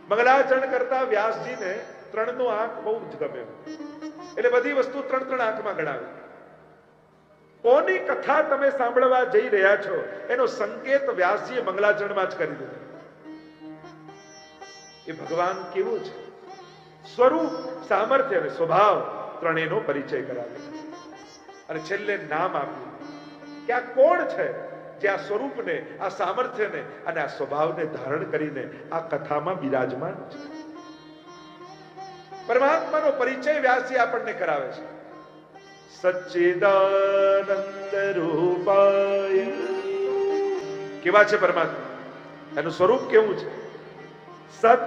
મંગલાચરણ કરતા વ્યાસજીને 3 નો આંક બહુ જ ગમે, એટલે બધી વસ્તુ 3 આંકમાં ગણાવી. કોની કથા તમે સાંભળવા જઈ રહ્યા છો એનો સંકેત વ્યાસજીએ મંગલાચરણમાં જ કરી દીધો. એ ભગવાન કેવું છે, સ્વરૂપ, સામર્થ્ય અને સ્વભાવ ત્રણેયનો પરિચય કરાવે અને છેલ્લે નામ આપ્યું કે આ કોણ છે જે આ સ્વરૂપને, આ સામર્થ્યને અને આ સ્વભાવને ધારણ કરીને આ કથામાં બિરાજમાન છે. પરમાત્માનો પરિચય વ્યાસજી આપણને કરાવે છે. સચ્ચિદાનંદ રૂપાય. કેવા છે પરમાત્મા? એનું સ્વરૂપ કેવું છે? સત,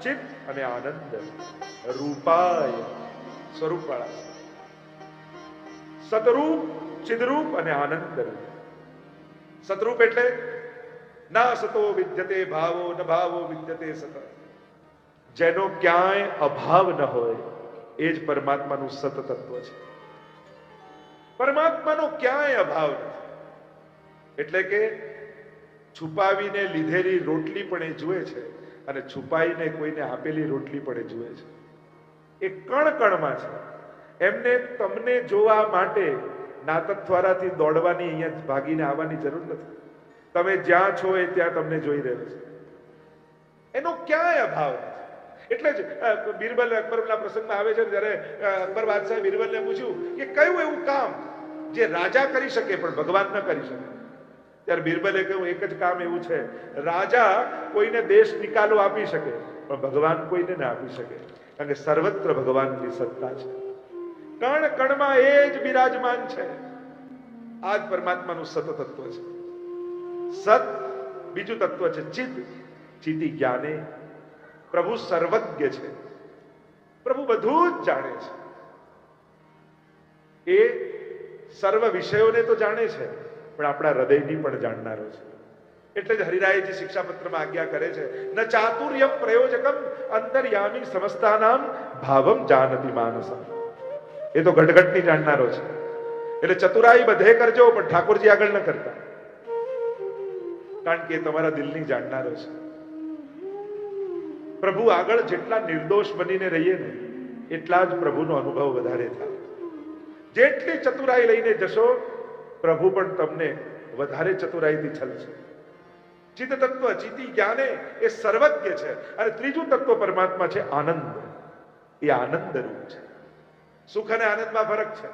ચિત અને આનંદ રૂપાય, સ્વરૂપ વાળા. સતરૂપ, ચિદરૂપ અને આનંદ રૂપ. સતરૂપ એટલે ના સતો વિદ્યતે ભાવો ન ભાવો વિદ્યતે સત. જેનો ક્યાંય અભાવ ન હોય એ જ પરમાત્માનું સત તત્વ છે. પરમાત્માનો ક્યાંય અભાવ નથી. એટલે કે છુપાવીને લીધેલી રોટલી પણ એ જુએ છે અને છુપાઈને કોઈને આપેલી રોટલી પણ એ જુએ છે. એ કણ કણમાં છે. એમને તમને જોવા માટે નાતત્વારાથી દોડવાની, અહીંયા ભાગીને આવવાની જરૂર નથી. તમે જ્યાં છો એ ત્યાં તમને જોઈ રહ્યો છે. એનો ક્યાંય અભાવ નથી. એટલે જ બિરબલ અકબરના પ્રસંગમાં આવે છે, જ્યારે અકબર બાદશાહે બિરબલને પૂછ્યું કે કયું એવું કામ જે રાજા કરી શકે પણ ભગવાન ન કરી શકે, ત્યારે બિરબલે કહ્યું એક જ કામ એવું છે, રાજા કોઈને દેશ નિકાલો આપી શકે પણ ભગવાન કોઈને ના આપી શકે, કારણ કે સર્વત્ર ભગવાનની સત્તા છે. કણ કણમાં એ જ બિરાજમાન છે. આ જ પરમાત્માનું સત તત્વ છે. સત બીજું તત્વ છે ચિદ. ચિતિ જ્ઞાને. પ્રભુ સર્વજ્ઞ છે. પ્રભુ બધું જ જાણે છે. એ સર્વ વિષયોને તો જાણે છે પણ આપણા હૃદયની પણ જાણનારો છે. એટલે જ હરિરાયજી શિક્ષાપત્રમાં આજ્ઞા કરે છે, ન ચાતુર્યમ પ્રયોજકમ અંતર્યામી સમસ્તાનામ ભાવમ જાનતિ માનસમ. એ તો ઘટઘટની જાણનારો છે. એટલે ચતુરાઈ બધે કરજો પણ ઠાકોરજી આગળ ન કરતા, કારણ કે એ તમારા દિલની જાણનારો છે. પ્રભુ આગળ જેટલા નિર્દોષ બનીને રહીએ ને એટલા જ પ્રભુનો અનુભવ વધારે થાય. જેટલી ચતુરાઈ લઈને જશો પ્રભુ પણ તમને વધારે ચતુરાઈથી છલશે. ચિત્ત તત્વ, ચિતિ જ્ઞાને એ સર્વજ્ઞ છે. અને ત્રીજું તત્વ પરમાત્મા છે આનંદ. એ આનંદ રૂપ છે. સુખ અને આનંદમાં ફરક છે.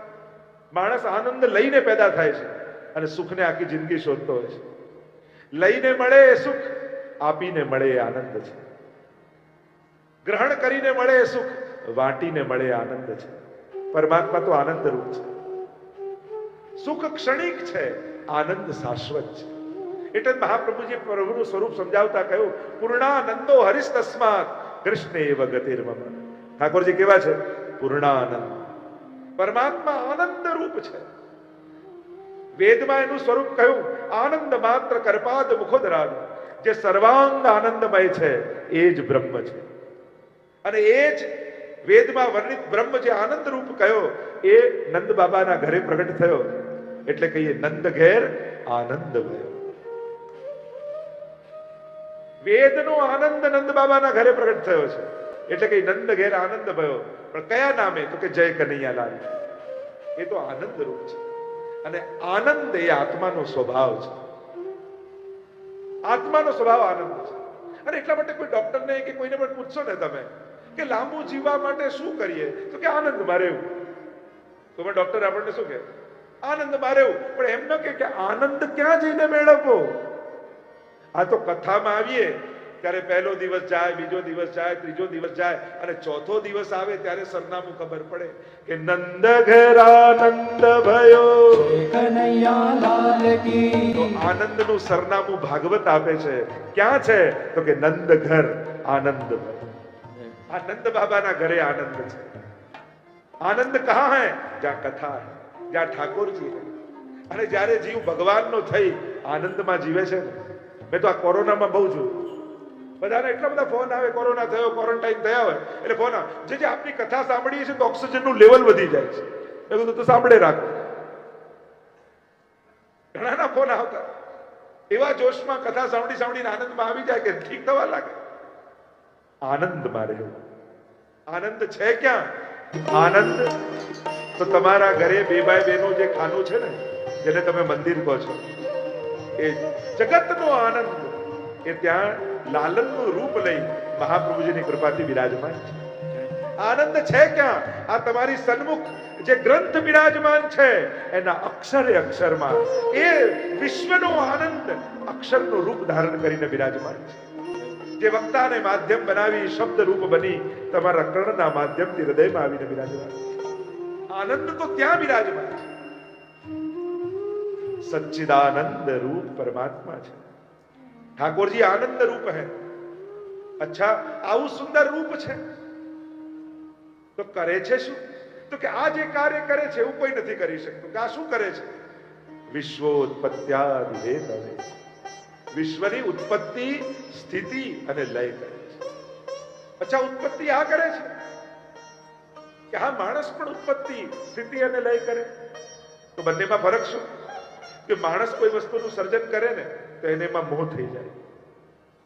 માણસ આનંદ લઈને પેદા થાય છે અને સુખને આખી જિંદગી શોધતો હોય છે. લઈને મળે એ સુખ, આપીને મળે એ આનંદ છે. ગ્રહણ કરીને મળે એ સુખ, વાટીને મળે એ આનંદ છે. પરમાત્મા તો આનંદ રૂપ છે. સુખ ક્ષણિક છે, આનંદ શાશ્વત છે. એટલે મહાપ્રભુજી પ્રભુનું સ્વરૂપ સમજાવતા કહ્યું, પૂર્ણાનંદો હરિસ તસ્માત કૃષ્ણ એવ ગતિર્મમ. ઠાકોરજી કેવા છે? પૂર્ણાનંદ. પરમાત્મા આનંદ રૂપ છે. વેદમાં એનું સ્વરૂપ કહ્યું, આનંદ માત્ર કરપાદ મુખોદરાનું. જે સર્વાંગ આનંદમય છે એ જ બ્રહ્મ છે. અને એ જ વેદમાં વર્ણિત બ્રહ્મ જે આનંદ રૂપ કહ્યો એ નંદ બાબાના ઘરે પ્રગટ થયો. એટલે કહીએ નંદ ઘેર આનંદ ભયો. વેદનો આનંદ નંદ બાબાના ઘરે પ્રગટ થયો છે. એટલે કે નંદ ઘેર આનંદ ભયો. પણ કયા નામે? તો કે જય કનૈયાલાલ. એ તો આનંદ રૂપ છે. અને આનંદ એ આત્માનો સ્વભાવ છે. આત્માનો સ્વભાવ આનંદ છે. અને એટલા માટે કોઈ ડોક્ટરને કે કોઈને પણ પૂછશો ને તમે કે લાંબુ જીવવા માટે શું કરીએ, તો કે આનંદમાં રહેવું. તો પણ ડોક્ટર આપણને શું કહે? આનંદમાં રહેવું. પણ એમ ન કે આનંદ ક્યાં જઈને મેળવવો. આ તો કથામાં આવીએ ત્યારે પહેલો દિવસ જાય, બીજો દિવસ જાય, ત્રીજો દિવસ જાય અને ચોથો દિવસ આવે ત્યારે સરનામું ખબર પડે કે નંદ ઘેર આનંદ ભયો. કનૈયાલાલ કી. તો આનંદનું સરનામું ભાગવત આપે છે. ક્યાં છે? તો કે નંદ ઘર આનંદ ભયો. આ નંદ બાબાના ઘરે આનંદ છે. આનંદ કહા હૈ? જ્યાં કથા હૈ, જ્યાં ઠાકોરજી હૈ. અને જ્યારે જીવ ભગવાનનો થઈ આનંદમાં જીવે છે ને. મેં તો આ કોરોનામાં બહુ જોયું. બધાને એટલા બધા ફોન આવે, કોરોના થયો, ક્વોરન્ટાઇન થયા હોય એટલે ફોન આવે, જે આપની કથા સાંભળીએ છીએ તો ઓક્સિજનનું લેવલ વધી જાય છે. મેં કીધું તો સાંભળે રાખો. ઘણાના ફોન આવતા એવા જોશમાં કથા સાંભળીને આનંદમાં આવી જાય કે ઠીક થવા લાગે. આનંદમાં રહેવું. આનંદ છે ક્યાં? આનંદ તો તમારા ઘરે 2x2 નું જે ખાનું છે ને, જેને તમે મંદિર કહો છો, એ જગતનો આનંદ એ ત્યાં લાલનનું રૂપ લઈ મહાપ્રભુજીની કૃપાથી બિરાજમાન છે. આનંદ છે ક્યાં? આ તમારી સન્મુખ જે ગ્રંથ બિરાજમાન છે એના અક્ષરે અક્ષરમાં એ વિશ્વનો આનંદ અક્ષરનું રૂપ ધારણ કરીને બિરાજમાન છે. જે વક્તાને માધ્યમ બનાવી શબ્દ રૂપ બની તમારા કર્ણના માધ્યમથી હૃદયમાં આવીને બિરાજમાન છે. આનંદ તો ત્યાં બિરાજમાન છે. સચ્ચિદાનંદ રૂપ પરમાત્મા છે. ઠાકોરજી આનંદ રૂપ है. અચ્છા, આવું સુંદર રૂપ છે તો કરે છે શું? તો કે આ જે કાર્ય કરે છે એવું કોઈ નથી કરી શકતું. કે આ શું કરે છે? વિશ્વોત્પત્ત્યાદિ હેતવે. વિશ્વની ઉત્પત્તિ, સ્થિતિ અને લય કરે છે. અચ્છા, ઉત્પત્તિ આ કરે છે કે હા, માણસ પણ ઉત્પત્તિ, સ્થિતિ અને લય કરે. તો બંનેમાં ફરક શું? કે માણસ કોઈ વસ્તુનું સર્જન કરે ને તો એને એમાં મોહ થઈ જાય.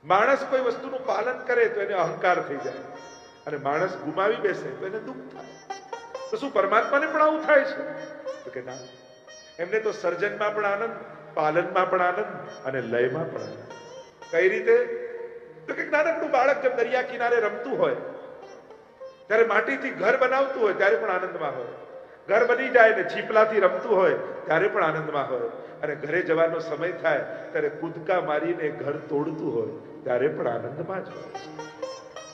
માણસ કોઈ વસ્તુનું પાલન કરે તો એને અહંકાર થઈ જાય. અને માણસ ગુમાવી બેસે તો એને દુઃખ થાય. તો શું પરમાત્માને પણ આવું થાય છે? તો કે ના, એમને તો સર્જનમાં પણ આનંદ, પાલનમાં પણ આનંદ અને લયમાં પણ આનંદ. કઈ રીતે? તો કે નાનકડું બાળક જેમ દરિયા કિનારે રમતું હોય ત્યારે માટીથી ઘર બનાવતું હોય ત્યારે પણ આનંદમાં હોય. ઘર બની જાય ને છીપલાથી રમતું હોય ત્યારે પણ આનંદમાં હોય. અને ઘરે જવાનો સમય થાય ત્યારે કૂદકા મારીને ઘર તોડતું હોય ત્યારે પણ આનંદમાં જ હોય.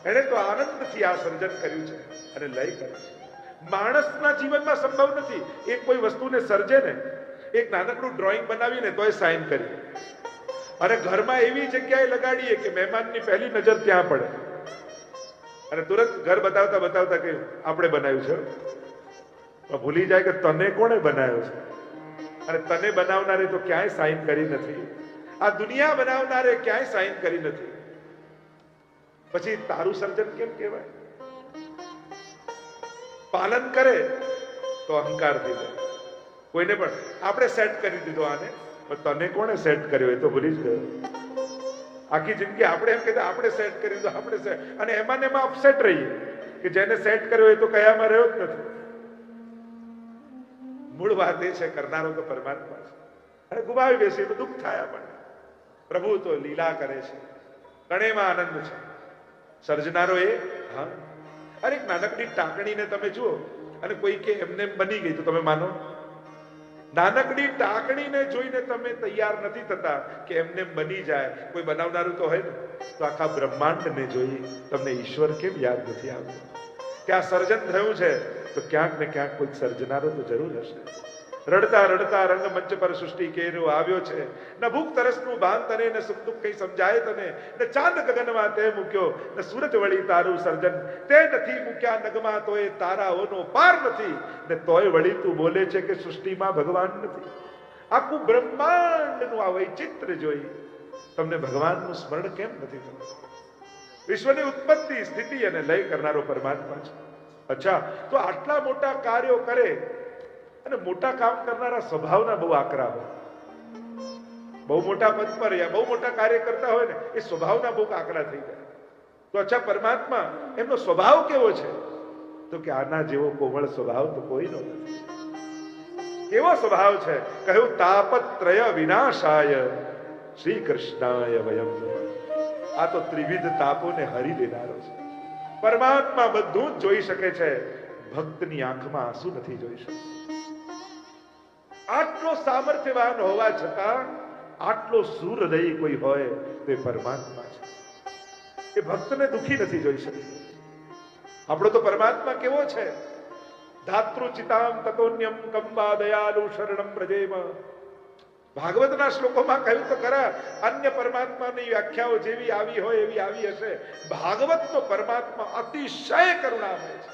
એને તો આનંદથી આ સર્જન કર્યું છે અને લય કરે છે. માણસના જીવનમાં સંભવ નથી. એક કોઈ વસ્તુને સર્જે ને, એક નાનકડું ડ્રોઈંગ બનાવીને તોય સાઇન કરી અને ઘરમાં એવી જગ્યાએ લગાડીએ કે મહેમાનની પહેલી નજર ત્યાં પડે અને તુરંત ઘર બતાવતા બતાવતા કહ્યું આપણે બનાવ્યું છે. ભૂલી જાય કે તને કોણે બનાવ્યો છે અને તને બનાવનારે તો ક્યાંય સાઇન કરી નથી. આ દુનિયા બનાવનારે ક્યાંય સાઇન કરી નથી. પછી તારું સર્જન કેમ કહેવાય? પાલન કરે તો અહંકાર થઈ જાય. કોઈને પણ આપણે સેટ કરી દીધો આને, પણ તને કોણે સેટ કર્યો એ તો ભૂલી જ ગયો. આખી જિંદગી આપણે એમ કહેતા આપણે સેટ કરી દીધો, આપણે સેટ, અને એમાં ને એમાં અપસેટ રહીએ કે જેને સેટ કર્યો એ તો કયામાં રહ્યો જ નથી. મૂળ વાત એ છે કરનારો તો પરમાત્મા છે. અને ગુમાવી બેસીએ તો દુઃખ થાય આપણને. પ્રભુ તો લીલા કરે છે, ગણેમાં આનંદ છે. સર્જનારો એ હા. અરે એક નાનકડી ટાંકણીને તમે જુઓ અને કોઈ કે એમને બની ગઈ તો તમે માનો? નાનકડી ટાંકણીને જોઈને તમે તૈયાર નથી થતા કે એમને બની જાય. કોઈ બનાવનારું તો હોય ને. તો આખા બ્રહ્માંડને જોઈ તમને ઈશ્વર કેમ યાદ નથી આવતું? કે આ સર્જન થયું છે તો ક્યાંક ને ક્યાંક કોઈ સર્જનારો તો જરૂર હશે. રડતા રડતા રંગમંચ પર સૃષ્ટિ કેરો આવ્યો છે. ન ભૂખ તરસનું ભાન તને, ન સુખ દુઃખ કઈ સમજાય તને, ન ચાંદ ગગનમાં તે મૂક્યો, ન સૂરજ વળી તારું સર્જન તે નથી મૂક્યા નગમાં તોય તારાઓનો પાર નથી, ને તોય વળી તું બોલે છે કે સૃષ્ટિમાં ભગવાન નથી. આખું બ્રહ્માંડનું આ વૈચિત્ર્ય જોઈ તમને ભગવાનનું સ્મરણ કેમ નથી થતું? વિશ્વની ઉત્પત્તિ, સ્થિતિ અને લય કરનારો પરમાત્મા છે. અચ્છા, તો આટલા મોટા કાર્યો કરે અને મોટા કામ કરનારા સ્વભાવના બહુ આકરા હોય. બહુ મોટા પદ પર યા બહુ મોટા કાર્ય કરતા હોય ને એ સ્વભાવના બહુ આકરા થઈ જાય. તો અચ્છા, પરમાત્મા એમનો સ્વભાવ કેવો છે? તો કે આના જેવો કોમળ સ્વભાવ તો કોઈનો નથી. કેવો સ્વભાવ છે? કહ્યું તાપત્રય વિનાશાય શ્રી કૃષ્ણાય વયમ નમઃ. આ તો ત્રિવિધ તાપોને હરી દેનારો છે. પરમાત્મા બધું જ જોઈ શકે છે, ભક્તની આંખમાં આંસુ નથી જોઈ શકતો. આટલો સામર્થ્યવાન હોવા છતાં આટલો સુહૃદયી કોઈ હોય તો એ પરમાત્મા છે. એ ભક્તને દુખી નથી જોઈ શકતો. આપણો તો પરમાત્મા કેવો છે? ધાતૃચિતામ તતોન્યમ કંબા દયાલુ શરણમ પ્રજેમ. ભાગવતના શ્લોકોમાં કહ્યું તો ખરા, અન્ય પરમાત્માની વ્યાખ્યાઓ જેવી આવી હોય એવી આવી હશે. ભાગવતનો પરમાત્મા અતિશય કરુણામય છે.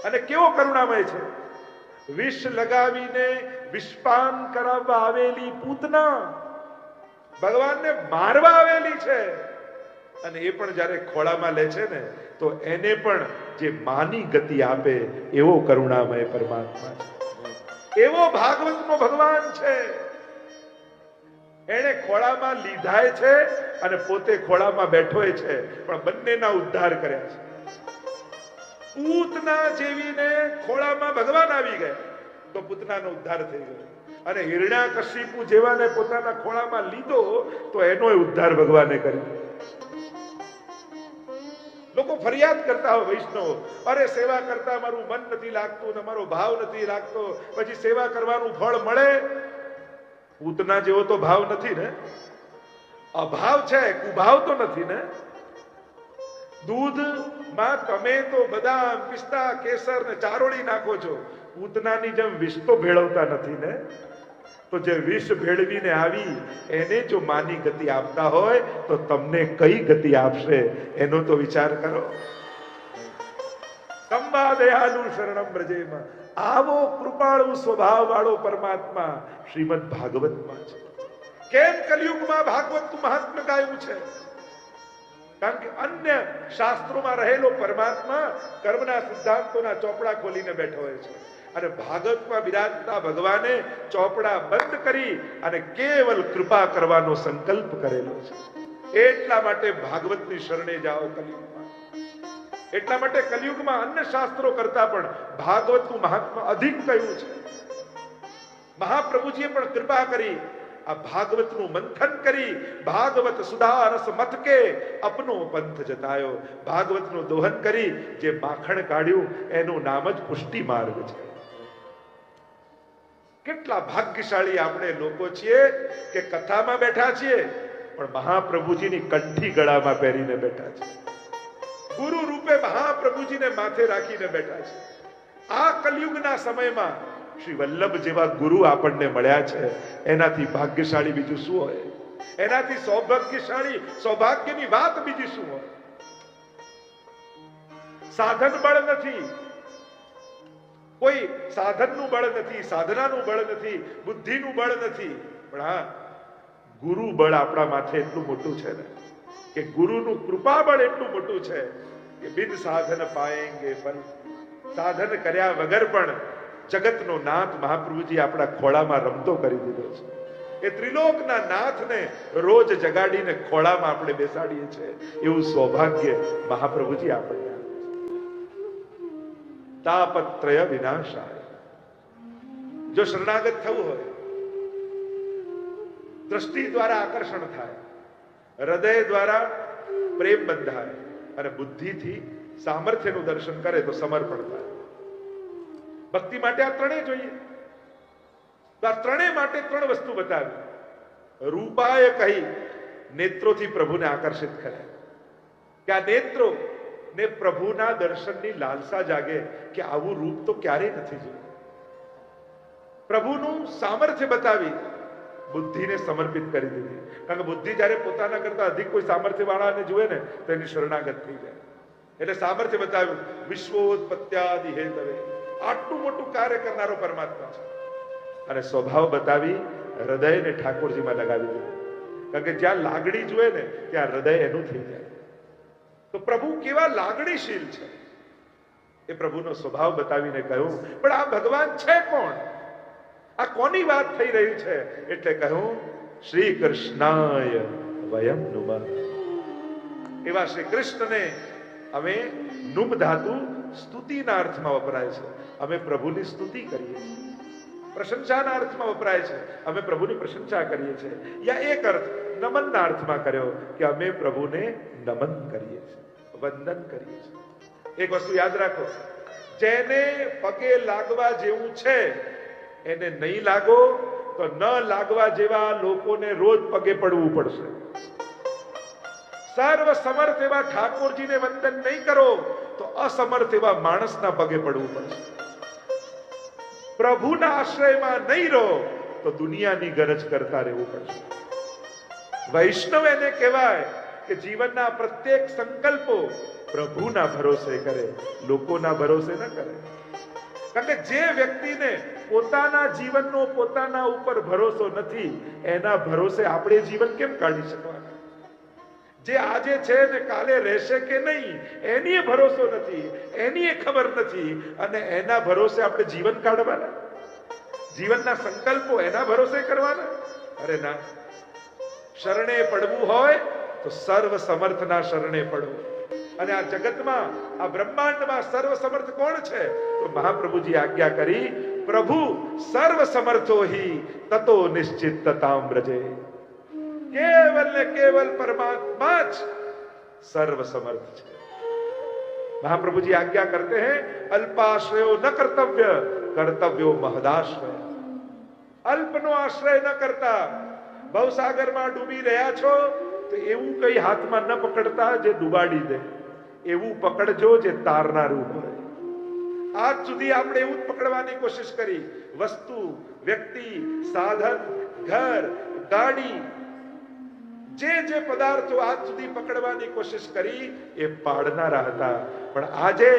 અને કેવો કરુણામય છે? વિષ લગાવીને વિષપાન કરાવવા આવેલી પૂતના ભગવાનને મારવા આવેલી છે, અને એ પણ જ્યારે ખોળામાં લે છે ને તો એને પણ જે માની ગતિ આપે એવો કરુણામય પરમાત્મા છે. એવો ભાગવતનો ભગવાન છે. એને ખોળામાં લીધાય છે અને પોતે ખોળામાં બેઠોય છે, પણ બંનેના ઉદ્ધાર કર્યા છે. પૂતના જેવીને ખોળામાં ભગવાન આવી ગયા તો પૂતનાનો ઉદ્ધાર થઈ ગયો, અને હિરણ્યકશિપુ જેવાને પોતાના ખોળામાં લીધો તો એનો ઉદ્ધાર ભગવાને કર્યો. લોકો ફરિયાદ કરતા હોય વૈષ્ણવ, અરે સેવા કરતા મારું મન નથી લાગતું ને મારો ભાવ નથી લાગતો, પછી સેવા કરવાનું ફળ મળે? પૂતના જેવો તો ભાવ નથી ને, અભાવ છે, કુભાવ તો નથી ને. દૂધમાં તમે તો બદામ, પિસ્તા, કેસર ને ચારોળી નાખો છો, પૂતનાની જેમ વિષ તો ભેળવતા નથી ને. તો જે વિષ ભેળવીને આવી એને જો માની ગતિ આપતા હોય તો તમને કઈ ગતિ આપશે એનો તો વિચાર કરો. સંવા દયાલુ શરણમ બ્રજેમાં આવો કૃપાળુ સ્વભાવ વાળો પરમાત્મા શ્રીમદ ભાગવતમાં છે. કેમ કલયુગમાં ભાગવતનું મહાત્મ્ય ગાયું છે? કારણ કે અન્ય શાસ્ત્રોમાં રહેલો પરમાત્મા કર્મના સિદ્ધાંતોના ચોપડા ખોલીને બેઠો હોય છે, અને ભાગવતમાં બિરાજતા ભગવાને ચોપડા બંધ કરી અને કેવલ કૃપા કરવાનો સંકલ્પ કરેલો છે. એટલા માટે ભાગવતની શરણે જાઓ કલયુગમાં. એટલા માટે કલયુગમાં અન્ય શાસ્ત્રો કરતા પણ ભાગવતનું મહાત્મ્ય અધિક કયું છે. મહાપ્રભુજીએ પણ કૃપા કરી આ ભાગવતનું મંથન કરી ભાગવત સુધા રસ મથ કે અપનો પંથ જતાયો. ભાગવતનું દોહન કરી જે માખણ કાઢ્યું એનું નામ જ પુષ્ટિ માર્ગ છે. કેટલા ભાગ્યશાળી આપણે લોકો છીએ કે કથામાં બેઠા છીએ પણ મહાપ્રભુજીની કંઠી ગળામાં પહેરીને બેઠા છે, ગુરુ રૂપે મહાપ્રભુજીને માથે રાખીને બેઠા છે. આ કલયુગના સમયમાં શ્રી વલ્લભ જેવા ગુરુ આપણને મળ્યા છે, એનાથી ભાગ્યશાળી બીજું શું હોય? એનાથી સૌભાગ્યની વાત બીજી શું હોય? સાધન બળ નથી, કોઈ સાધનનું બળ નથી, સાધનાનું બળ નથી, બુદ્ધિનું બળ નથી, પણ હા ગુરુ બળ આપણા માથે એટલું મોટું છે ને કે ગુરુનું કૃપા બળ એટલું મોટું છે કે બિન સાધન પાએંગે ફલ. સાધન કર્યા વગર પણ જગતનો નાથ મહાપ્રભુજી આપણા ખોળામાં રમતો કરી દીધો છે. એ ત્રિલોકના નાથને રોજ જગાડીને ખોળામાં આપણે બેસાડીએ છીએ. એવું સૌભાગ્ય મહાપ્રભુજી આપણને આપે છે. તાપત્રય વિનાશાય. જો શરણાગત થવું હોય, દ્રષ્ટિ દ્વારા આકર્ષણ થાય, હૃદય દ્વારા પ્રેમ બંધાય અને બુદ્ધિથી સામર્થ્યનું દર્શન કરે તો સમર્પણ થાય. ભક્તિ માટે આ ત્રણેય જોઈએ. તો આ ત્રણેય માટે ત્રણ વસ્તુ બતાવી. રૂપાય કહી નેત્રોથી પ્રભુને આકર્ષિત કર્યા કે આ નેત્રો ને પ્રભુના દર્શનની લાલસા જાગે કે આવું રૂપ તો ક્યારેય નથી જોયું. પ્રભુનું સામર્થ્ય બતાવી બુદ્ધિને સમર્પિત કરી દીધી. કારણ કે બુદ્ધિ જયારે પોતાના કરતા અધિક કોઈ સામર્થ્ય વાળાને જુએ ને તો એની શરણાગત થઈ જાય. એટલે સામર્થ્ય બતાવ્યું. વિશ્વોત્પત્યાદિ હેતવે, આટલું મોટું કાર્ય કરનારો પરમાત્મા છે. અને સ્વભાવ બતાવી હૃદયને ઠાકોરજીમાં લગાવી દીધું. કારણ કે જ્યાં લાગણી જુએ ને ત્યાં હૃદય એનું થઈ જાય. તો પ્રભુ કેવા લાગણીશીલ છે એ પ્રભુનો સ્વભાવ બતાવીને કહ્યું. પણ આ ભગવાન છે કોણ? આ કોની વાત થઈ રહી છે? એટલે કહ્યું શ્રી કૃષ્ણાય વયમ નુમઃ. એવા શ્રી કૃષ્ણને અમે નુમ ધાતુ સ્તુતિના અર્થમાં વપરાય છે. અમે પ્રભુની સ્તુતિ કરીએ છીએ. પ્રશંસાના અર્થમાં વપરાય છે. અમે પ્રભુની પ્રશંસા કરીએ છીએ. યા એક અર્થ નમનના અર્થમાં કર્યો કે અમે પ્રભુને નમન કરીએ છીએ, વંદન કરીએ છીએ. એક વસ્તુ યાદ રાખો, જેને પગે લાગવા જેવું છે એને નહીં લાગો તો ન લાગવા જેવા લોકોને રોજ પગે પડવું પડશે. સર્વ સમર્થ એવા ઠાકોરજીને વંદન નહીં કરો તો અસમર્થ એવા માણસના પગે પડવું પડશે. પ્રભુના આશ્રયમાં નહીં રહો તો દુનિયાની ગરજ કરતા રહેવું પડશે. વૈષ્ણવ એને કહેવાય કે જીવનના પ્રત્યેક સંકલ્પો પ્રભુના ભરોસે કરે, લોકોના ભરોસે ન કરે. કારણ કે જે વ્યક્તિને પોતાના જીવનનો પોતાના ઉપર ભરોસો નથી એના ભરોસે આપણે જીવન કેમ કાઢી શકવાના? જે આજે છે ને કાલે રહેશે કે નહીં એની ભરોસો નથી, એની ખબર નથી, અને એના ભરોસે આપણે જીવન કાઢવાના, જીવનના સંકલ્પો એના ભરોસે કરવાના? અરે ના. શરણે પડવું હોય તો સર્વ સમર્થના શરણે પડવું. અને આ જગતમાં, આ બ્રહ્માંડમાં સર્વ સમર્થ કોણ છે? તો મહાપ્રભુજી આજ્ઞા કરી, પ્રભુ સર્વ સમર્થો હિ તતો નિશ્ચિતતામ વ્રજે. કેવલ ને કેવલ પરમાત્મા જ સર્વ સમર્થ છે. महाप्रभुजी आज्ञा करते हैं, अल्पाश्रयो न कर्तव्य, कर्तव्यो महदाश्रय. अल्पनो आश्रय न करता. ભવસાગરમાં ડૂબી રહ્યા છો તો એવું કઈ હાથમાં ન પકડતા જે ડૂબાડી દે. એવું પકડજો જે તારનારું હોય. આજ સુધી આપણે એવું જ પકડવાની કોશિશ કરી. વસ્તુ, વ્યક્તિ, સાધન, ઘર, ગાડી, જે પદાર્થો આજ સુધી પકડવાની કોશિશ કરી એ પાડનારા હતા. પણ આજે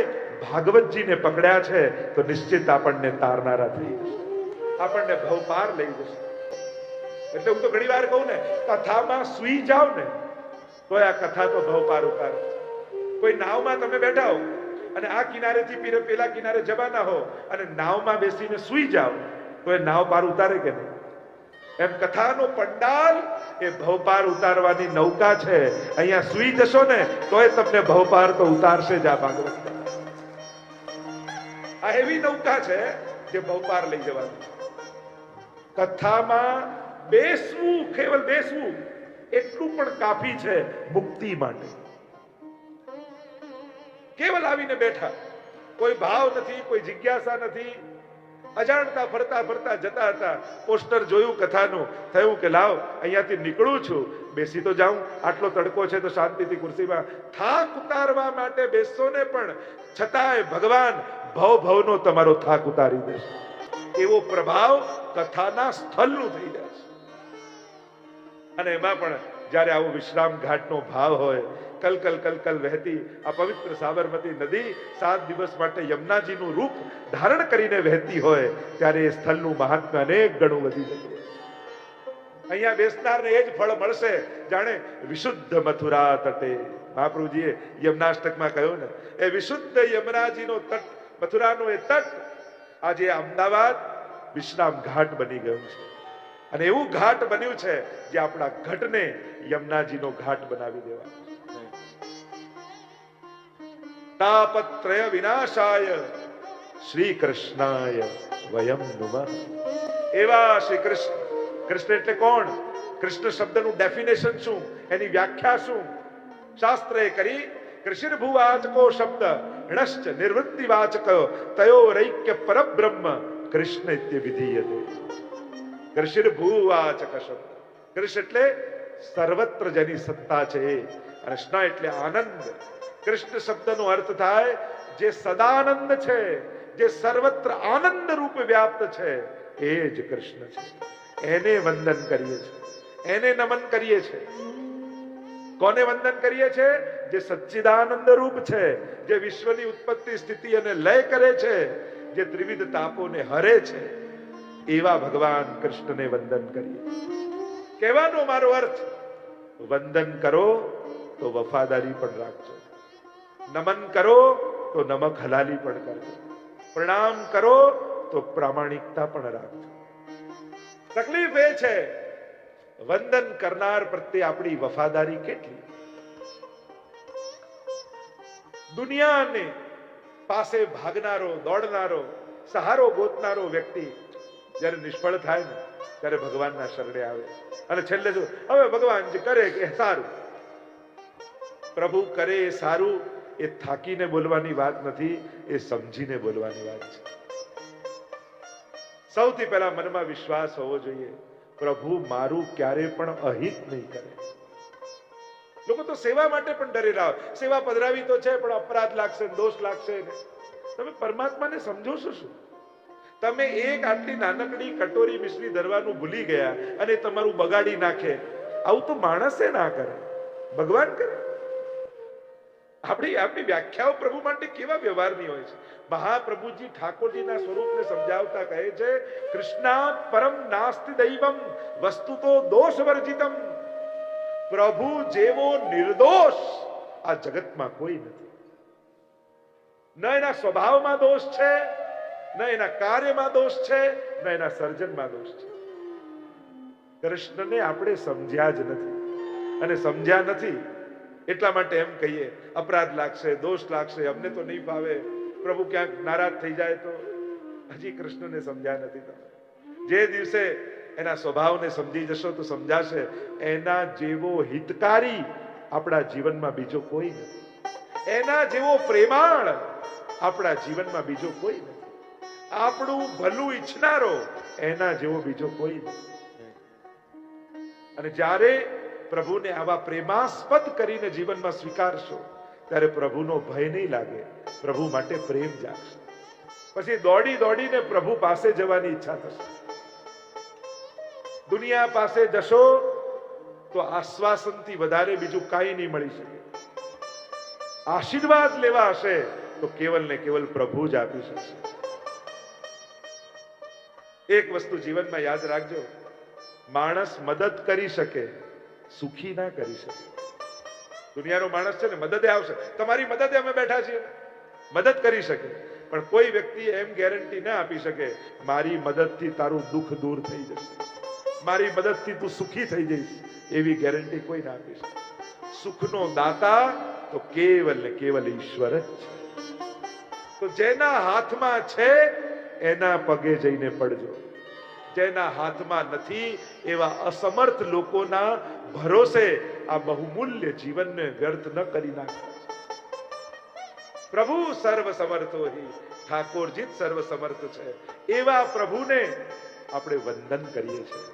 ભાગવતજીને પકડ્યા છે તો નિશ્ચિત આપણને તારનારા થઈ જશે, આપણને ભવપાર લઈ જશે. એટલે હું તો ઘણી વાર કહું ને, કથામાં સુઈ જાવ ને તો આ કથા તો ભવપાર ઉતારે. કોઈ નાવમાં તમે બેઠા હો અને આ કિનારેથી પેલા કિનારે જવાના હો અને નાવમાં બેસીને સુઈ જાવ તો એ નાવ પાર ઉતારે કે નહીં? એમ કથાનો પંડાલ એ ભવપાર ઉતારવાની નૌકા છે. અહીંયા સુઈ જશો ને તોય તમને ભવપાર તો ઉતારશે જ. આ ભાગવત આ એવી નૌકા છે જે ભવપાર લઈ જવાની. કથામાં બેસવું, કેવલ બેસવું એટલું પણ કાફી છે મુક્તિ માટે. કેવલ આવીને બેઠા, કોઈ ભાવ નથી, કોઈ જિજ્ઞાસા નથી. અજાણતા ફરતા ફરતા જતા હતા, પોસ્ટર જોયું કથાનું, થયું કે લાવ અહીંયાથી નીકળું છું, બેસી તો જાઉં. આટલો તડકો છે તો શાંતિથી ખુરશીમાં. થાક ઉતારવા માટે બેસશો ને પણ છતાંય ભગવાન ભવનો તમારો થાક ઉતારી દેશે. એવો પ્રભાવ કથાના સ્થળનું થઈ જશે. અને એમાં પણ જ્યારે આવો વિશ્રામ ઘાટનો ભાવ હોય, કલકલ કલકલ વહેતી આ પવિત્ર સાબરમતી નદી 7 દિવસ માટે યમુનાજીનું રૂપ ધારણ કરીને વહેતી હોય ત્યારે એ સ્થળનું મહાત્મ્ય અનેક ગણું વધી જતું હોય. અહીંયા બેસનારને એ જ ફળ મળશે જાણે વિશુદ્ધ મથુરા તટે. મહાપ્રભુજીએ યમુનાષ્ટકમાં કહ્યું ને, એ વિશુદ્ધ યમુનાજીનો તટ, મથુરાનો એ તટ આજે અમદાવાદ વિશ્રામ ઘાટ બની ગયું છે. અને એવું ઘાટ બન્યું છે જે આપણા ઘટને યમુનાજીનો ઘાટ બનાવી દેવા. તાપત્રય વિનાશાય શ્રી કૃષ્ણાય વયમ નુમઃ. એવા શ્રી કૃષ્ણ. કૃષ્ણ એટલે કોણ? કૃષ્ણ શબ્દનું ડેફિનેશન શું, એની વ્યાખ્યા શું? શાસ્ત્રએ કરી, કૃષિર્ભુવાચકો શબ્દ ણશ્ચ નિવૃત્તિવાચક તયોરૈક્ય પરબ્રહ્મ કૃષ્ણ ઇત્ય વિધીયતે. કૃષિર્ભુવાચક શબ્દ. કૃષ્ણ એટલે સર્વત્ર જેની સત્તા છે, અને કૃષ્ણ એટલે આનંદ. કૃષ્ણ શબ્દનો અર્થ થાય જે સદાનંદ છે, જે સર્વત્ર આનંદ રૂપ વ્યાપ્ત છે, એ જ કૃષ્ણ છે. એને વંદન કરીએ છીએ, એને નમન કરીએ છીએ. કોને વંદન કરીએ છીએ? જે સચ્ચિદાનંદ રૂપ છે, જે વિશ્વની ઉત્પત્તિ, સ્થિતિ અને લય કરે છે, જે ત્રિવિધ તાપોને હરે છે, એવા ભગવાન કૃષ્ણને વંદન કરીએ. કહેવાનો મારો અર્થ, વંદન કરો તો વફાદારી પણ રાખજો, નમન કરો તો નમક હલાલી પણ કરજો, પ્રણામ કરો તો પ્રામાણિકતા પણ રાખજો. તકલીફ એ છે વંદન કરનાર પ્રત્યે આપણી વફાદારી કેટલી. દુનિયાને પાસે ભાગનારો, દોડનારો, સહારો ગોતનારો વ્યક્તિ જ્યારે નિષ્ફળ થાય ને ત્યારે ભગવાનના શરણે આવે અને છેલ્લે જો હવે ભગવાન જે કરે કે સારું. પ્રભુ કરે એ સારું એ થાકીને બોલવાની વાત નથી, એ સમજીને બોલવાની વાત છે. સૌથી પહેલા મનમાં વિશ્વાસ હોવો જોઈએ, પ્રભુ મારું ક્યારે પણ અહિત નહીં કરે. લોકો તો સેવા માટે પણ ડરેલા હોય. સેવા પધરાવી તો છે પણ અપરાધ લાગશે, દોષ લાગશે. તમે પરમાત્માને સમજો છો શું? તમે એક આટલી નાનકડી કટોરી મિશ્રી ધરવાનું ભૂલી ગયા અને તમારું બગાડી નાખે. આવું તો માણસે ના કરે, ભગવાન કરે. આપણી વ્યાખ્યાઓ પ્રભુ માટે કેવા વ્યવહારની હોય છે. મહાપ્રભુજી ઠાકોરજીના સ્વરૂપને સમજાવતા કહે છે, કૃષ્ણાત પરમ નાસ્તિ દૈવમ વસ્તુતો દોષ વર્જિતમ. પ્રભુ જેવો નિર્દોષ આ જગતમાં કોઈ નથી. ન એના સ્વભાવમાં દોષ છે, ન એના કાર્યમાં દોષ છે, ન એના સર્જનમાં દોષ છે. કૃષ્ણને આપણે સમજ્યા જ નથી. અને સમજ્યા નથી એટલા માટે એમ કહીએ અપરાધ લાગશે, દોષ લાગશે, અમને તો નહીં ફાવે, પ્રભુ ક્યાંક નારાજ થઈ જાય તો. હજી કૃષ્ણને સમજ્યા નથી તમે. જે દિવસે એના સ્વભાવને સમજી જશો તો સમજાશે એના જેવો હિતકારી આપણા જીવનમાં બીજો કોઈ નથી, એના જેવો પ્રેમાળ આપણા જીવનમાં બીજો કોઈ નથી, આપણું ભલું ઈચ્છનારો એના જેવો બીજો કોઈ નથી. અને જ્યારે પ્રભુને આવા પ્રેમાસ્પદ કરીને જીવનમાં સ્વીકારશો ત્યારે પ્રભુનો ભય નહીં લાગે, પ્રભુ માટે પ્રેમ જાગશે. પછી દોડી દોડીને પ્રભુ પાસે જવાની ઈચ્છા થશે. દુનિયા પાસે જશો તો આશ્વાસનથી વધારે બીજું કાંઈ નહીં મળી શકે. આશીર્વાદ લેવા હશે તો કેવલ ને કેવલ પ્રભુ જ આપી શકશે. એક વસ્તુ જીવનમાં યાદ રાખજો, માણસ મદદ કરી શકે, સુખી ના કરી શકે. દુનિયાનો માણસ છે ને મદદે આવશે, તમારી મદદે અમે બેઠા છીએ, મદદ કરી શકે, પણ કોઈ વ્યક્તિ એમ ગેરંટી ના આપી શકે મારી મદદથી તારું દુઃખ દૂર થઈ જશે, મારી મદદથી તું સુખી થઈ જઈશ, એવી ગેરંટી કોઈ ના આપી શકે. સુખનો દાતા તો કેવલ ને કેવલ ઈશ્વર જ છે. તો જેના હાથમાં છે એના પગે જઈને પડજો, જેના હાથમાં નથી એવા અસમર્થ લોકોના ભરોસે આ બહુમૂલ્ય જીવનને વ્યર્થ ન કરી નાખો. પ્રભુ સર્વ સમર્થો હિ, ઠાકોરજી સર્વ સમર્થ છે. એવા પ્રભુને આપણે વંદન કરીએ છીએ,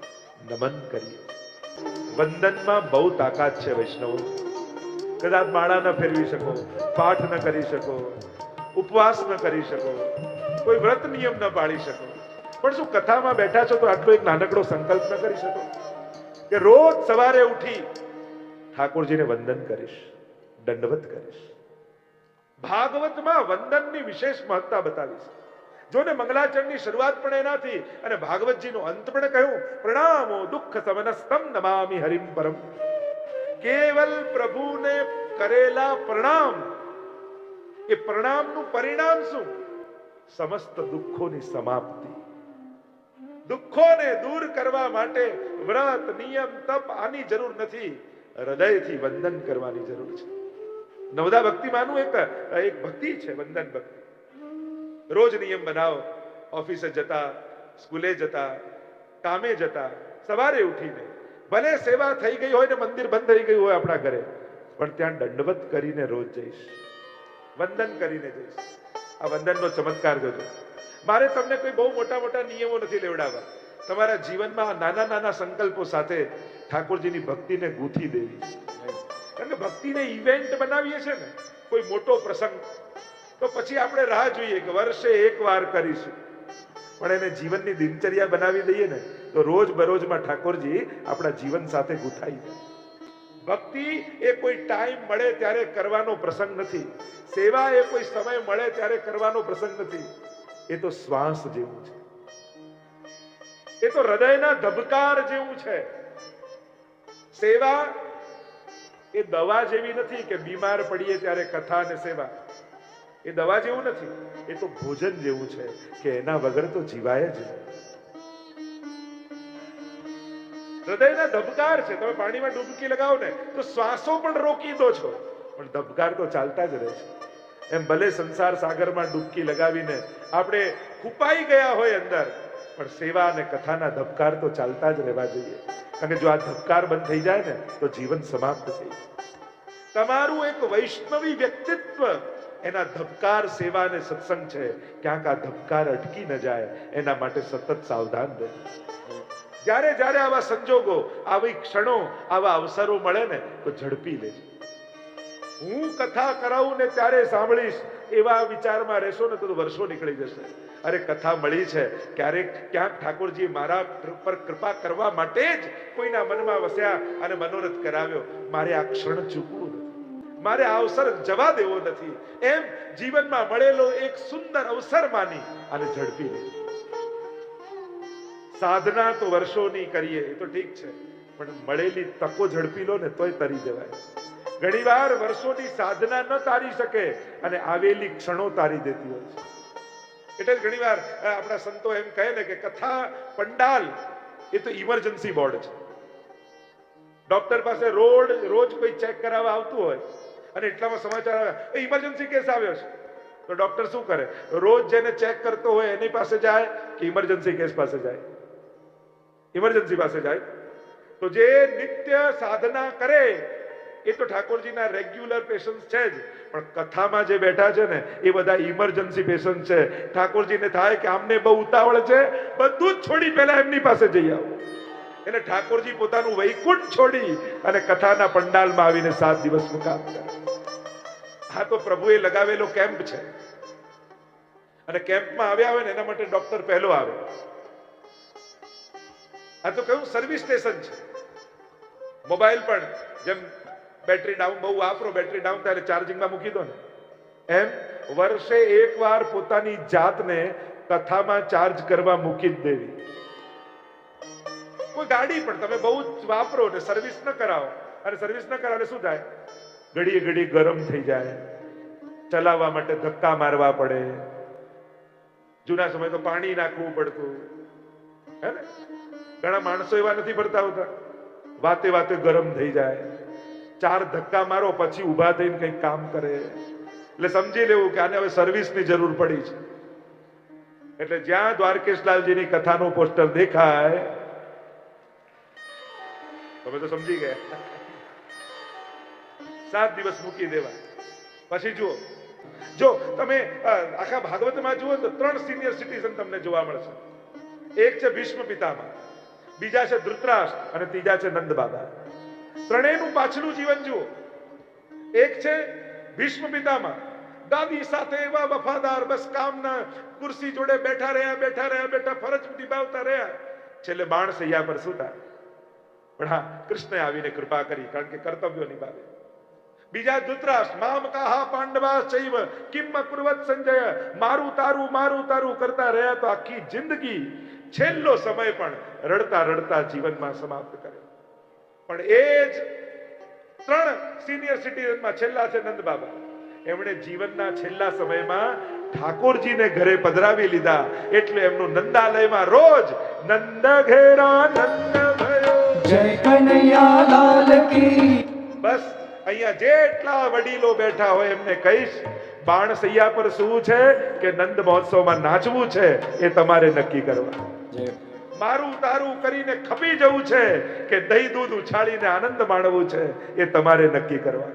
નમન કરીએ. વંદનમાં બહુ તાકાત છે વૈષ્ણવો. કદાચ માળા ન ફેરવી શકો, પાઠ ન કરી શકો, ઉપવાસ ન કરી શકો, કોઈ વ્રત નિયમ ન પાળી શકો, પણ શું કથામાં બેઠા છો તો આટલો એક નાનકડો સંકલ્પ ન કરી શકો કે રોજ સવારે ઉઠી ઠાકોરજીને વંદન કરીશ, દંડવત કરીશ. ભાગવતમાં વંદનની વિશેષ મહત્તા બતાવીશ. જો ને મંગલાચરણની શરૂઆત પણ એનાથી અને ભાગવતજીનો અંત પણ કહ્યું પ્રણામો દુઃખ સમનસ્તમ નમામિ હરિમ પરમ. કેવલ પ્રભુને કરેલા પ્રણામ, એ પ્રણામનું પરિણામ શું? સમસ્ત દુઃખોની સમાપ્તિ. દુઃખોને દૂર કરવા માટે વ્રત નિયમ તપ આની જરૂર નથી, હૃદયથી વંદન કરવાની જરૂર છે. નવદા ભક્તિમાંનું એક ભક્તિ છે, વંદન ભક્તિ. રોજ નિયમ બનાવો, ઓફિસે જતા, સ્કૂલે જતા, કામે જતા, સવારે ઉઠીને ભલે સેવા થઈ ગઈ હોય ને મંદિર બંધ થઈ ગયું હોય આપણા ઘરે, પણ ત્યાં દંડવત કરીને રોજ જઈશ, વંદન કરીને જઈશ. આ વંદનનો ચમત્કાર જોજો. મારે તમને કોઈ બહુ મોટા મોટા નિયમો નથી લેવડાવવા, તમારા જીવનમાં નાના નાના સંકલ્પો સાથે ઠાકોરજીની ભક્તિને ગૂંથી દેવી. કારણ કે ભક્તિને ઇવેન્ટ બનાવીએ છે ને, કોઈ મોટો પ્રસંગ, તો પછી આપણે રાહ જોઈએ કે વર્ષે એક વાર કરીશું, પણ એને જીવનની દિનચર્યા બનાવી દઈએ ને તો રોજ બરોજમાં ઠાકોરજી આપણા જીવન સાથે ગૂંથાઈ જાય. ભક્તિ એ કોઈ ટાઈમ મળે ત્યારે કરવાનો પ્રસંગ નથી, સેવા એ કોઈ સમય મળે ત્યારે કરવાનો પ્રસંગ નથી. એ તો શ્વાસ જેવું છે, એ તો હૃદયના ધબકાર જેવું છે. સેવા એ દવા જેવી નથી કે બીમાર પડીએ ત્યારે કથા અને સેવા, એ દવા જેવું નથી, એ તો ભોજન જેવું છે કે એના વગર તો જીવાય જ નહીં. હૃદયના ધબકાર છે. તમે પાણીમાં ડૂબકી લગાવો ને તો શ્વાસો પણ રોકી દો છો, પણ ધબકાર તો ચાલતા જ રહે છે. એમ ભલે સંસાર સાગરમાં ડૂબકી લગાવીને આપણે ખૂપાઈ ગયા હોય અંદર, પણ સેવા અને કથાના ધબકાર તો ચાલતા જ રહેવા જોઈએ. કારણ કે જો આ ધબકાર બંધ થઈ જાય ને તો જીવન સમાપ્ત થઈ જાય. તમારું એક વૈષ્ણવી વ્યક્તિત્વ એના ધબકાર સેવા અને સત્સંગ છે. ક્યાંક આ ધબકાર અટકી ન જાય એના માટે સતત સાવધાન રહે. જ્યારે જ્યારે આવા સંજોગો, આવી ક્ષણો, આવા અવસરો મળે ને તો ઝડપી લેજો. હું કથા કરાવું ને ત્યારે સાંભળીશ એવા વિચારમાં રહેશો ને તો વર્ષો નીકળી જશે. અરે કથા મળી છે, ક્યારેક ક્યાંક ઠાકોરજી મારા પર કૃપા કરવા માટે જ કોઈના મનમાં વસ્યા અને મનોરથ કરાવ્યો. મારે આ ક્ષણ ચૂકવું નથી, મારે આ અવસર જવા દેવો નથી. એમ જીવનમાં મળેલો એક સુંદર અવસર માની અને ઝડપી લેજો. સાધના તો વર્ષોની કરીએ એ તો ઠીક છે, પણ મળેલી તકો ઝડપી લો ને તોય તરી જવાય. ઘણીવાર વર્ષોની સાધના ન તારી શકે અને આવેલી ક્ષણો તારી દેતી હોય છે. એટલે ઘણીવાર આપણા સંતો એમ કહે ને કે કથા પંડાલ એ તો ઇમરજન્સી બોર્ડ છે. ડોક્ટર પાસે રોજ કોઈ ચેક કરાવવા આવતું હોય અને એટલામાં સમાચાર આવે ઇમરજન્સી કેસ આવ્યો છે, તો ડોક્ટર શું કરે? રોજ જેને ચેક કરતો હોય એની પાસે જાય કે ઇમરજન્સી કેસ પાસે જાય? ઇમરજન્સી પાસે જાય. તો જે નિત્ય સાધના કરે એ તો ઠાકોરજીના રેગ્યુલર પેશન્ટ છે જ, પણ કથામાં જે બેઠા છે ને એ બધા ઇમરજન્સી પેશન્ટ છે. ઠાકોરજીને થાય કે આમને બહુ ઉતાવળ છે, બધું જ છોડી પહેલા એમની પાસે જઈ આવો. એટલે ઠાકોરજી પોતાનું વૈકુંઠ છોડી અને કથાના પંડાલમાં આવીને 7 દિવસનું કામ કરે. હા, તો પ્રભુએ લગાવેલો કેમ્પ છે અને કેમ્પમાં આવ્યા હોય ને એના માટે ડોક્ટર પહેલો આવે. આ તો કયું સર્વિસ સ્ટેશન છે. મોબાઈલ પણ જેમ બેટરી ડાઉન બહુ વાપરો, બેટરી ડાઉન થાય એટલે ચાર્જિંગમાં મૂકી દો ને, એમ વર્ષે એકવાર પોતાની જાતને કથામાં ચાર્જ કરવા મૂકી જ દેવી. કોઈ ગાડી પણ તમે બહુ જ વાપરો ને સર્વિસ ન કરાવો, અને સર્વિસ ન કરાવે શું થાય? ઘડીએ ઘડી ગરમ થઈ જાય, ચલાવવા માટે ધક્કા મારવા પડે. જૂના સમય તો પાણી નાખવું પડતું, હે ને? ઘણા માણસો એવા નથી પડતા હોતા, વાતે વાતે ગરમ થઈ જાય. 4 ધક્કા મારો પછી ઊભા થઈને કંઈક કામ કરે, એટલે સમજી લેવું કે આને હવે સર્વિસની જરૂર પડી છે. એટલે જ્યાં દ્વારકેશલાલજીની કથાનું પોસ્ટર દેખાય, તમે તો સમજી ગયા, 7 દિવસ મૂકી દેવા. પછી જુઓ, જો તમે આખા ભાગવતમાં જુઓ તો 3 સિનિયર સિટીઝન તમને જોવા મળશે. એક છે ભીષ્મ પિતામહ, બીજા છે ધૃતરાષ્ટ્ર અને ત્રીજા છે નંદ બાબા. ત્રણેયનું પાછલું જીવન જુઓ. એક છે ભીષ્મ પિતામહ, દાદી સાથે એવા વફાદાર, બસ કામના ખુરશી જોડે બેઠા રહ્યા, ફરજ નિભાવતા રહ્યા, છેલ્લે બાણ સૈયા પર સૂતા. પણ હા, કૃષ્ણએ આવીને કૃપા કરી, કારણ કે કર્તવ્યો નિભાવે. બીજા ધૃતરાષ્ટ્ર, મામ કાહા પાંડવા ચૈવ કિમ કુર્વત સંજય, મારું તારું કરતા રહ્યા તો આખી જિંદગી છેલ્લો સમય પણ રડતા રડતા જીવનમાં સમાપ્ત કર્યો. પણ એ જ 3 સિનિયર સિટીઝનમાં છેલ્લા છે નંદ બાબા. એમણે જીવનના છેલ્લા સમયમાં ઠાકોરજીને ઘરે પધરાવી લીધા, એટલે એમનું નંદાલયમાં રોજ નંદ ઘેરા નંદ ભયો, જય કનૈયા લાલ કી. બસ અહીંયા જેટલા વડીલો બેઠા હોય એમને કહીશ, બાણ સૈયા પર શું છે કે નંદ મહોત્સવમાં નાચવું છે, એ તમારે નક્કી કરવા. મારું તારું કરીને ખપી જવું છે કે દહીં દૂધ ઉછાળીને આનંદ માણવું છે, એ તમારે નક્કી કરવા.